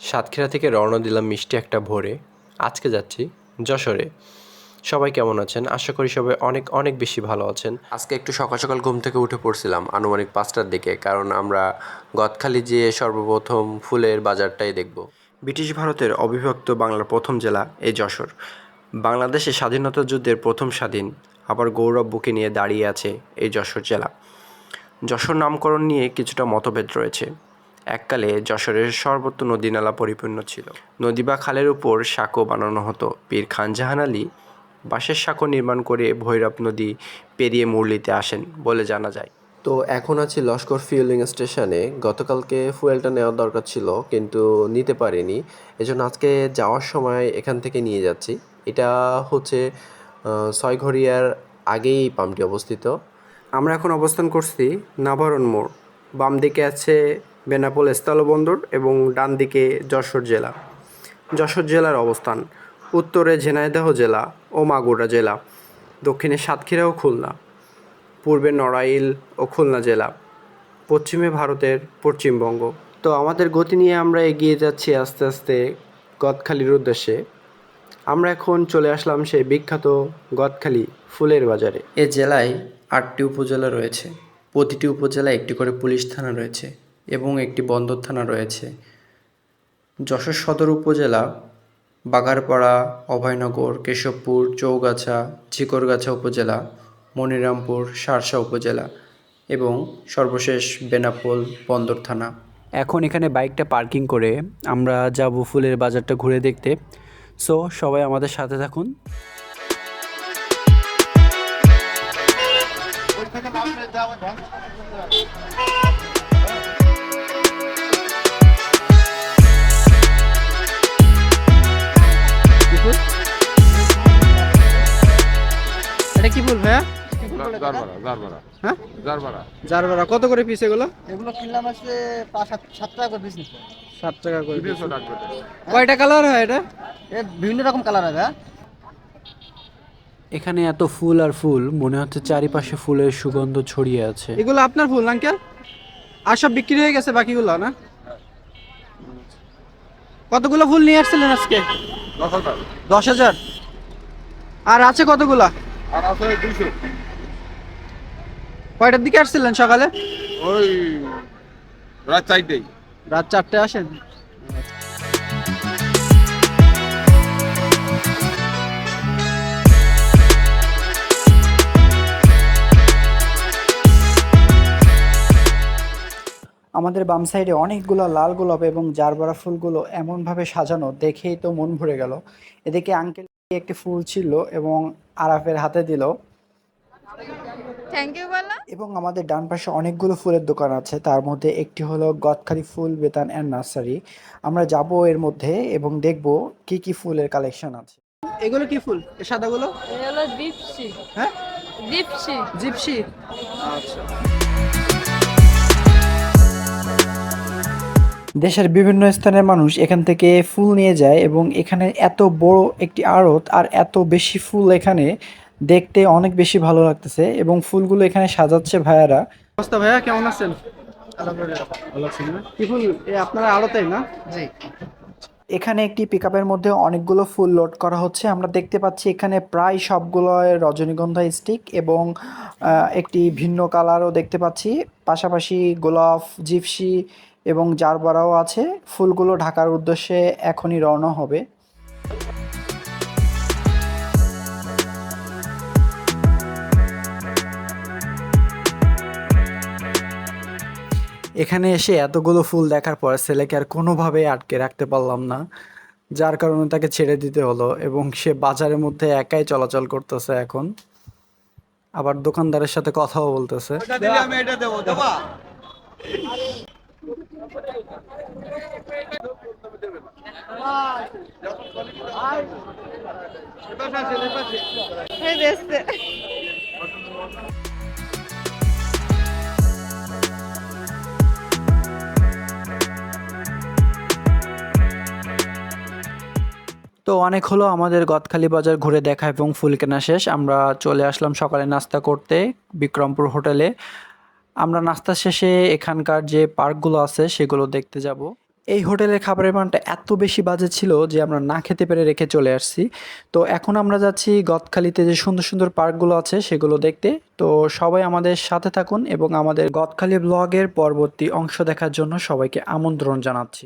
সাতক্ষীরা থেকে রওনা দিলাম মিষ্টি একটা ভোরে। আজকে যাচ্ছি যশোরে। সবাই কেমন আছেন? আশা করি সবাই অনেক অনেক বেশি ভালো আছেন। আজকে একটু সকাল সকাল ঘুম থেকে উঠে পড়ছিলাম আনুমানিক 5টার দিকে, কারণ আমরা গদখালি যেয়ে সর্বপ্রথম ফুলের বাজারটাই দেখব। ব্রিটিশ ভারতের অবিভক্ত বাংলার প্রথম জেলা এই যশোর। বাংলাদেশে স্বাধীনতা যুদ্ধের প্রথম স্বাধীন আবার গৌরব বুকে নিয়ে দাঁড়িয়ে আছে এই যশোর জেলা। যশোর নামকরণ নিয়ে কিছুটা মতভেদ রয়েছে। এককালে যশোরের সর্বত্র নদী-নালা পরিপূর্ণ ছিল। নদী বা খালের উপর সাঁকো বানানো হতো। পীর খানজাহান আলী বাঁশের সাঁকো নির্মাণ করে ভৈরব নদী পেরিয়ে মুরলিতে আসেন বলে জানা যায়। তো এখন আছি লস্কর ফিউলিং স্টেশনে। গতকালকে ফুয়েলটা নেওয়ার দরকার ছিল, কিন্তু নিতে পারিনি। এজন্য আজকে যাওয়ার সময় এখান থেকে নিয়ে যাচ্ছি। এটা হচ্ছে ছয়ঘরিয়ার আগেই এই পাম্পটি অবস্থিত। আমরা এখন অবস্থান করছি নাভারণ মোড়। বাম দিকে আছে বেনাপোল স্থলবন্দর এবং ডান দিকে যশোর জেলা। যশোর জেলার অবস্থান উত্তরে ঝিনাইদহ জেলা ও মাগুরা জেলা, দক্ষিণে সাতক্ষীরা ও খুলনা, পূর্বে নড়াইল ও খুলনা জেলা, পশ্চিমে ভারতের পশ্চিমবঙ্গ। তো আমাদের গতি নিয়ে আমরা এগিয়ে যাচ্ছি আস্তে আস্তে গদখালির উদ্দেশ্যে। আমরা এখন চলে আসলাম সেই বিখ্যাত গদখালি ফুলের বাজারে। এ জেলায় 8টি উপজেলা রয়েছে। প্রতিটি উপজেলায় একটি করে পুলিশ থানা রয়েছে এবং একটি বন্দর থানা রয়েছে। যশোর সদর উপজেলা বাগারপাড়া, অভয়নগর, কেশবপুর, চৌগাছা, ঝিকরগাছা উপজেলা, মনিরামপুর, শার্শা উপজেলা এবং সর্বশেষ বেনাপোল বন্দর থানা। এখন এখানে বাইকটা পার্কিং করে আমরা যাব ফুলের বাজারটা ঘুরে দেখতে। সো সবাই আমাদের সাথে থাকুন। এটা কি ফুল ভাইয়া? হ্যাঁ, জারবারা কত করে পিস এগুলো? এগুলো কিনলাম আসলে 7 টাকা করে পিস নিচ্ছে। 7 টাকা করে। কয়টা কালার হয় এটা? বিভিন্ন রকম কালার আছে। এখানে এত ফুল আর ফুল, মনে হচ্ছে চারিপাশে ফুলের সুগন্ধ ছড়িয়ে আছে। এগুলো আপনার ফুল আঙ্কেল? আর সব বিক্রি হয়ে গেছে বাকিগুলো না? কতগুলো ফুল নিয়ে আসছিলেন আজকে? 10,000। আর আছে কতগুলা? আর আছে 200। কয়টার দিকে আসছিলেন সকালে? ওই রাত 4টায়। রাত 4টায় আসেন? আমাদের বাম সাইডে অনেকগুলো লাল গোলাপ এবং জারবারা ফুলগুলো এমনভাবে সাজানো, দেখেই তো মন ভরে গেল। এদিকে আঙ্কেল একটি ফুল ছিল এবং আরাফের হাতে দিল। থ্যাংক ইউ বলো। এবং আমাদের ডান পাশে অনেকগুলো ফুলের দোকান আছে, তার মধ্যে একটি হলো গদখালি ফুল বেতান অ্যান্ড নার্সারি। আমরা যাব এর মধ্যে এবং দেখব কি কি ফুলের কালেকশন আছে। এগুলো কি ফুল? এই সাদাগুলো? এটা হলো জিপসি। হ্যাঁ, জিপসি। জিপসি। আচ্ছা। দেশের বিভিন্ন স্থানের মানুষ এখান থেকে ফুল নিয়ে যায় এবং এখানে এত বড় একটি আড়ত আর এত বেশি ফুল, এখানে দেখতে অনেক বেশি ভালো লাগতেছে এবং ফুলগুলো এখানে সাজাচ্ছে ভাইয়ারা। অবস্থা ভাইয়া, কেমন আছেন? আলহামদুলিল্লাহ ভালো আছি। কি ফুল আপনারা আড়তেই না? জি। এখানে একটি পিকআপের মধ্যে অনেকগুলো ফুল লোড করা হচ্ছে। আমরা দেখতে পাচ্ছি এখানে প্রায় সবগুলো রজনীগন্ধা স্টিক এবং একটি ভিন্ন কালারও দেখতে পাচ্ছি। পাশাপাশি গোলাপ, জিপসি এবং জারবারাও আছে। ফুলগুলো ঢাকার উদ্দেশ্যে এখনই রওনা হবে। এখানে এসে এতগুলো ফুল দেখার পর ছেলেকে আর কোনোভাবে আটকে রাখতে পারলাম না, যার কারণে তাকে ছেড়ে দিতে হলো এবং সে বাজারের মধ্যে একাই চলাচল করতেছে এখন, আবার দোকানদারের সাথে কথাও বলতেছে। এটা দিলে আমি এটা দেবো, দেবা? হ্যাঁ বেচতে। তো অনেক হলো আমাদের গদখালি বাজার ঘুরে দেখা এবং ফুল কেনা শেষ। আমরা চলে আসলাম সকালে নাস্তা করতে বিক্রমপুর হোটেলে। আমরা নাস্তা শেষে এখানকার যে পার্কগুলো আছে সেগুলো দেখতে যাব। এই হোটেলের খাবারের মানটা এত বেশি বাজে ছিল যে আমরা না খেতে পেরে রেখে চলে আসছি। তো এখন আমরা যাচ্ছি গদখালিতে যে সুন্দর সুন্দর পার্কগুলো আছে সেগুলো দেখতে। তো সবাই আমাদের সাথে থাকুন এবং আমাদের গদখালি ব্লগের পরবর্তী অংশ দেখার জন্য সবাইকে আমন্ত্রণ জানাচ্ছি।